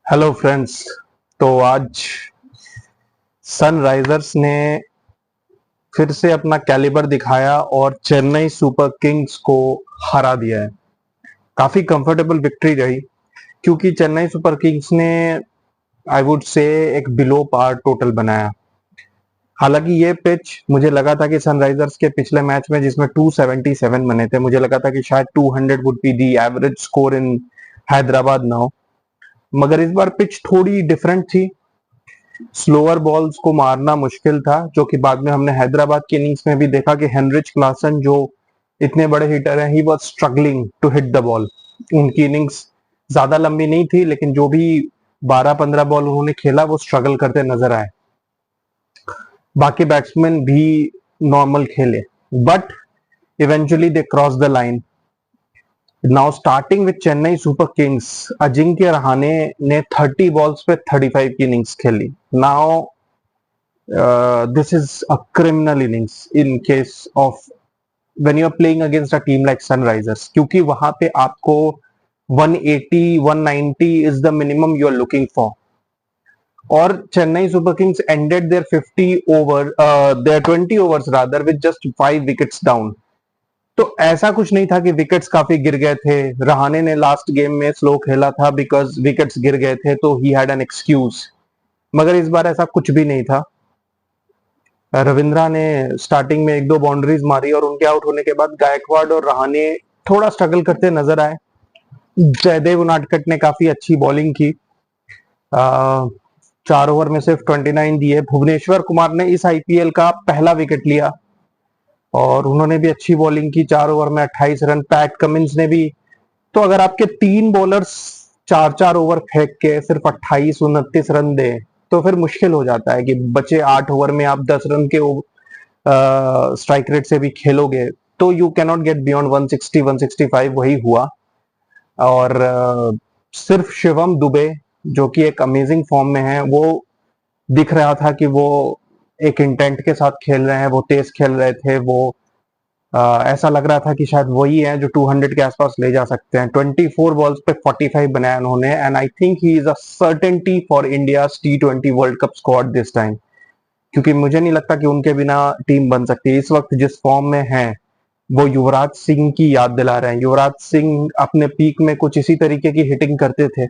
Hello friends. तो आज Sunrisers ने फिर से अपना कैलिबर दिखाया और चेन्नई सुपर किंग्स को हरा दिया है। काफी कंफर्टेबल विक्ट्री रही क्योंकि चेन्नई सुपर किंग्स ने आई वुड से एक बिलो पार टोटल बनाया। हालांकि ये पिच मुझे लगा था कि सनराइजर्स के पिछले मैच में जिसमें 277 बने थे, मुझे लगा था कि शायद 200 would be the average score in Hyderabad now. मगर इस बार पिच थोड़ी डिफरेंट थी। स्लोअर बॉल्स को मारना मुश्किल था, जो कि बाद में हमने हैदराबाद की इनिंग्स में भी देखा कि हेनरिच क्लासन जो इतने बड़े हिटर हैं, he was struggling to hit the ball. उनकी इनिंग्स ज्यादा लंबी नहीं थी, लेकिन जो भी 12-15 बॉल उन्होंने खेला वो स्ट्रगल करते नजर आए। बाकी बैट्समैन भी नॉर्मल खेले, but eventually they cross the line. Now starting with Chennai super Kings, Ajinkya Rahane ने 30 बॉल्स पे 35 की इनिंग्स खेली। Now this is a criminal innings in case of when you are playing against a team like Sunrisers, क्योंकि वहां पे आपको 180 190 is the minimum you are looking for। और Chennai super Kings ended their 50 over their 20 overs rather with just 5 wickets down। तो ऐसा कुछ नहीं था कि विकेट्स काफी गिर गए थे। रहाणे ने लास्ट गेम में स्लो खेला था बिकॉज विकेट्स गिर गए थे, तो ही हैड एन एक्सक्यूज। मगर इस बार ऐसा कुछ भी नहीं था। रविंद्रा ने स्टार्टिंग में एक दो बाउंड्रीज मारी और उनके आउट होने के बाद गायकवाड़ और रहाणे थोड़ा स्ट्रगल करते नजर आए। जयदेव उनाडकट ने काफी अच्छी बॉलिंग की। 4 ओवर में सिर्फ 29 दिए। भुवनेश्वर कुमार ने इस आईपीएल का पहला विकेट लिया और उन्होंने भी अच्छी बॉलिंग की। 4 ओवर में 28 रन। पैट कमिंस ने भी। तो अगर आपके तीन बॉलर्स 4-4 ओवर फेंक के सिर्फ 28-29 रन दे, तो फिर मुश्किल हो जाता है कि बचे 8 ओवर में आप 10 रन के स्ट्राइक रेट से भी खेलोगे, तो यू कैनॉट गेट बियॉन्ड 160 165। वही हुआ। और सिर्फ शिवम दुबे, जो कि एक अमेजिंग फॉर्म में है, वो दिख रहा था कि वो एक इंटेंट के साथ खेल रहे हैं, वो तेज खेल रहे थे। वो ऐसा लग रहा था कि शायद वही है जो 200 के आसपास ले जा सकते हैं। 24 बॉल्स पे 45 बनाया उन्होंने, and I think he is a certainty for India T20 world cup squad this time. क्योंकि मुझे नहीं लगता कि उनके बिना टीम बन सकती है। इस वक्त जिस फॉर्म में है, वो युवराज सिंह की याद दिला रहे हैं। युवराज सिंह अपने पीक में कुछ इसी तरीके की हिटिंग करते थे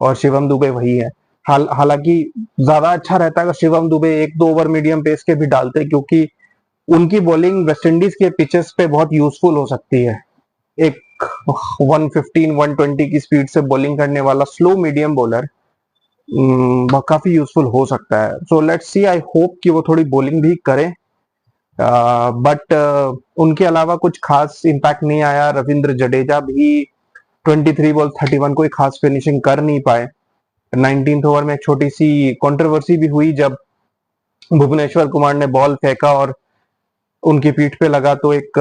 और शिवम दुबे वही है। हालांकि ज्यादा अच्छा रहता है अगर Shivam Dube 1-2 over medium pace के भी डालते, क्योंकि उनकी बॉलिंग वेस्ट इंडीज के पिचेस पे बहुत यूजफुल हो सकती है। एक 115 120 की स्पीड से बॉलिंग करने वाला स्लो मीडियम बॉलर काफी यूजफुल हो सकता है। So let's see, I hope कि वो थोड़ी बॉलिंग भी करें। बट उनके अलावा कुछ खास इम्पैक्ट नहीं आया। रविंद्र जडेजा भी 23 बॉल 31 कोई खास फिनिशिंग कर नहीं पाए। 19th ओवर में एक छोटी सी कंट्रोवर्सी भी हुई जब भुवनेश्वर कुमार ने बॉल फेंका और उनकी पीठ पे लगा, तो एक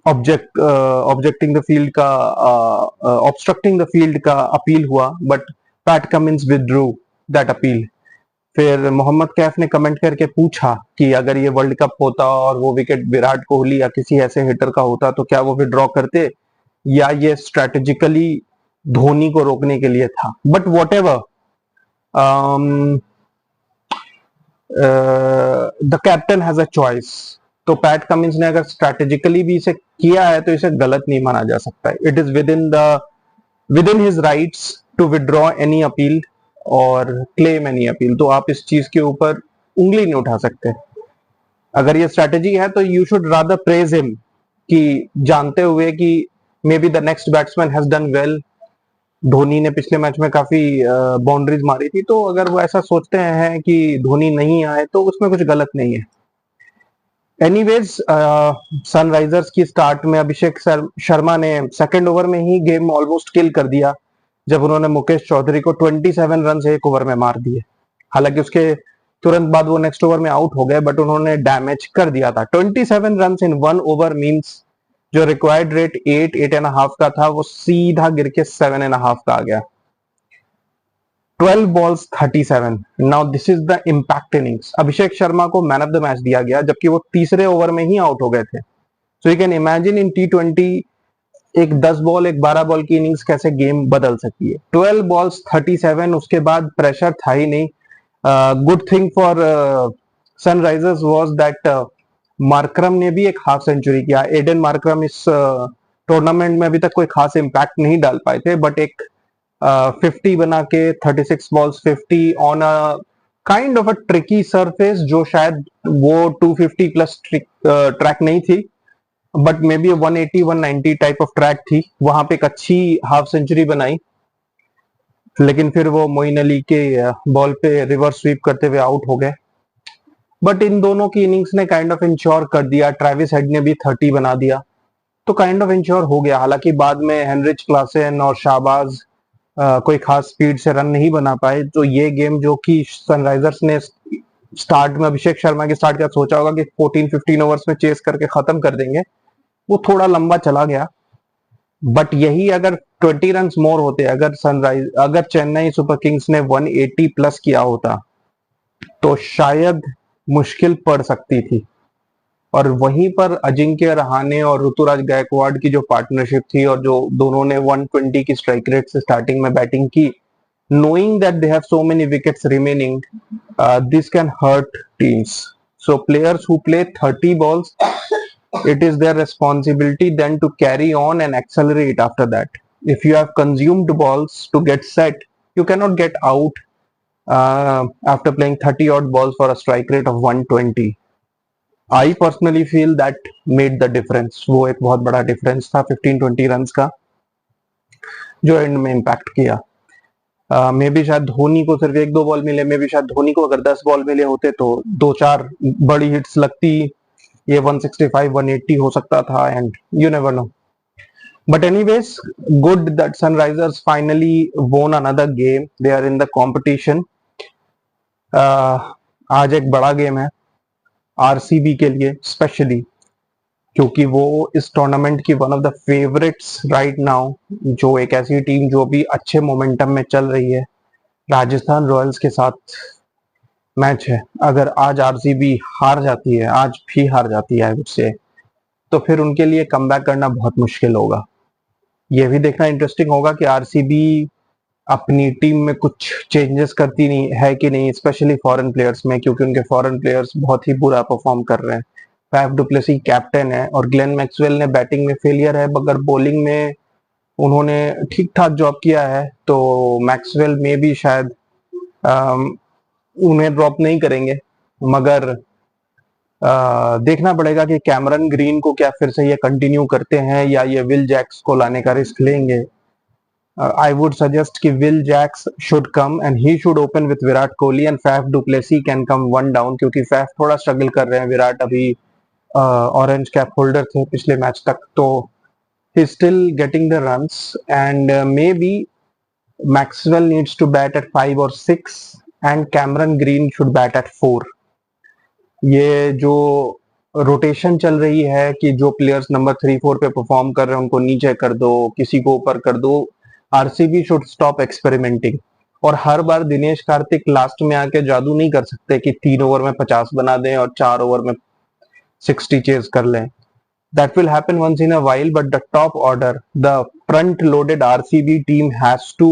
ऑब्जेक्टिंग द फील्ड का ऑब्स्ट्रक्टिंग द फील्ड का अपील हुआ, but PAT Cummins withdrew that appeal. फिर मोहम्मद कैफ ने कमेंट करके पूछा कि अगर ये वर्ल्ड कप होता और वो विकेट विराट कोहली या किसी ऐसे हिटर का होता, तो क्या वो विड्रॉ करते, या ये स्ट्रेटेजिकली धोनी को रोकने के लिए था। But what ever, the captain has a choice. तो पैट कमिंस ने अगर स्ट्रेटेजिकली भी इसे किया है, तो इसे गलत नहीं माना जा सकता। It is within his rights to withdraw any appeal और क्लेम एनी अपील। तो आप इस चीज के ऊपर उंगली नहीं उठा सकते। अगर ये स्ट्रेटेजी है तो you should rather praise him, कि जानते हुए कि may be the next batsman has done well. Dhoni ने पिछले मैच में काफी बाउंड्रीज मारी थी, तो अगर वो ऐसा सोचते हैं कि धोनी नहीं आए, तो उसमें कुछ गलत नहीं है। एनीवेज, सनराइजर्स की स्टार्ट में अभिषेक शर्मा ने सेकंड ओवर में ही गेम ऑलमोस्ट किल कर दिया, जब उन्होंने मुकेश चौधरी को 27 रन एक ओवर में मार दिए। हालांकि उसके तुरंत बाद वो नेक्स्ट ओवर में आउट हो गए, बट उन्होंने डैमेज कर दिया था। 27 रन इन 1 ओवर मींस जो रिक्वायर्ड रेट 8-8.5 का था, वो सीधा गिर के 7.5 का आ गया। 12 balls 37। Now this is the impact innings. Abhishek Sharma को मैन ऑफ द मैच दिया गया, जबकि वो तीसरे ओवर में ही आउट हो गए थे। So you can imagine in T20 एक 10 बॉल एक 12 बॉल की इनिंग्स कैसे गेम बदल सकती है। 12 बॉल्स 37, उसके बाद प्रेशर था ही नहीं। Good thing for Sunrisers was that Markram ने भी एक हाफ सेंचुरी किया। एडन मार्करम इस टूर्नामेंट में अभी तक कोई खास इम्पैक्ट नहीं डाल पाए थे, बट एक 50 बना के 36 balls 50 on a kind of a tricky surface, जो शायद वो 250 प्लस ट्रैक नहीं थी, but may be 180 190 type of track थी। वहां पे एक अच्छी हाफ सेंचुरी बनाई, लेकिन फिर वो मोइन अली के बॉल पे रिवर्स स्वीप करते हुए आउट हो गए। बट इन दोनों की इनिंग्स ने काइंड ऑफ इंश्योर कर दिया। ट्रेविस हेड ने भी 30 बना दिया, तो काइंड ऑफ इंश्योर हो गया। हालांकि बाद में हेनरिच क्लासेन और शाहबाज कोई खास स्पीड से रन नहीं बना पाए। तो ये गेम जो कि सनराइजर्स ने स्टार्ट में अभिषेक शर्मा के स्टार्ट का सोचा होगा कि 14-15 ओवर्स में चेस करके खत्म कर देंगे, वो थोड़ा लंबा चला गया। बट यही अगर 20 रन मोर होते, अगर चेन्नई सुपर किंग्स ने 180 प्लस किया होता, तो शायद मुश्किल पड़ सकती थी। और वहीं पर अजिंक्य रहाणे और ऋतुराज गायकवाड़ की जो पार्टनरशिप थी, और जो दोनों ने 120 की स्ट्राइक रेट से स्टार्टिंग में बैटिंग की, knowing that they have so many wickets remaining, this can hurt teams. So players who play 30 balls, it is their responsibility then to carry on and accelerate after that. If you have consumed balls to get set, you cannot get out after playing 30 odd balls for a strike rate of 120. I personally feel that made the difference. वो एक बहुत बड़ा difference था 15-20 run का, जो and में impact किया। May be शायद धोनी को सिर्फ 1-2 बॉल मिले, मे बी शायद धोनी को अगर 10 बॉल मिले होते तो 2-4 बड़ी हिट्स लगती, ये 165 180 हो सकता था, and you never know. But anyways, good that Sunrisers finally won another game, they are in the competition. आज एक बड़ा गेम है आरसीबी के लिए स्पेशली, क्योंकि वो इस टूर्नामेंट की one of the favourites right now, जो एक ऐसी टीम जो भी अच्छे मोमेंटम में चल रही है। राजस्थान रॉयल्स के साथ मैच है। अगर आज आरसीबी हार जाती है, आज भी हार जाती है उससे, तो फिर उनके लिए कमबैक करना बहुत मुश्किल होगा। यह भी देखना इंटरेस्टिंग होगा कि आरसीबी अपनी टीम में कुछ चेंजेस करती नहीं है कि नहीं, स्पेशली फॉरेन प्लेयर्स में, क्योंकि उनके फॉरेन प्लेयर्स बहुत ही बुरा परफॉर्म कर रहे हैं। फैफ डु प्लेसी कैप्टन है, और ग्लेन मैक्सवेल ने बैटिंग में फेलियर है, मगर बॉलिंग में उन्होंने ठीक ठाक जॉब किया है। तो मैक्सवेल में भी शायद उन्हें ड्रॉप नहीं करेंगे, मगर देखना पड़ेगा कि कैमरन ग्रीन को क्या फिर से ये कंटिन्यू करते हैं, या ये विल जैक्स को लाने का रिस्क लेंगे। I would suggest कि Will Jacks should come and he should open with Virat Kohli, and Faf du Plessis can come one down, क्योंकि Faf थोड़ा स्ट्रगल कर रहे हैं। विराट अभी ऑरेंज कैप होल्डर थे पिछले मैच तक, तो he is still getting the runs, and maybe Maxwell needs to bat at 5 or 6 and Cameron Green should bat at 4. ये जो रोटेशन चल रही है कि जो प्लेयर्स नंबर 3-4 पे परफॉर्म कर रहे हैं उनको नीचे कर दो, किसी को ऊपर कर दो, आरसीबी शुड स्टॉप एक्सपेरिमेंटिंग। और हर बार दिनेश कार्तिक लास्ट में आके जादू नहीं कर सकते कि 3 ओवर में 50 बना दें और 4 ओवर में 60 चेज कर लें। That will happen once in a while, but the top order, the front-loaded RCB team has to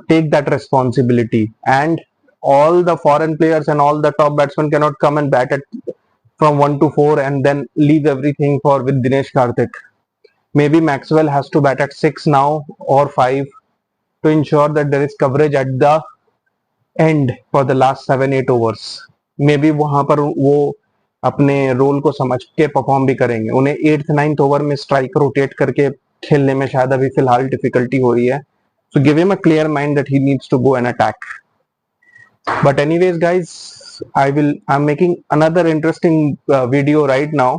take that responsibility, and all the foreign players and all the top batsmen cannot come and bat at from 1 to 4 and then leave everything for with Dinesh Karthik. Maybe Maxwell has to bat at 6 now or 5 to ensure that there is coverage at the end for the last 7-8 overs. Maybe वहां पर वो अपने role को समझ के perform भी करेंगे। उन्हें 8th 9th ओवर में स्ट्राइक रोटेट करके खेलने में शायद अभी फिलहाल डिफिकल्टी हो रही है। So give him a clear mind that he needs to go and attack. But anyways, guys, I'm making another interesting video right now,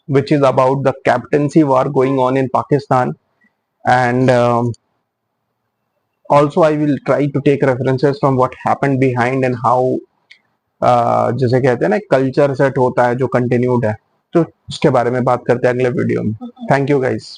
which is about the captaincy war going on in Pakistan, and also I will try to take references from what happened behind and how जैसे कहते हैं ना culture set होता है जो continued है, तो उसके बारे में बात करते हैं अगले वीडियो में। Thank you guys.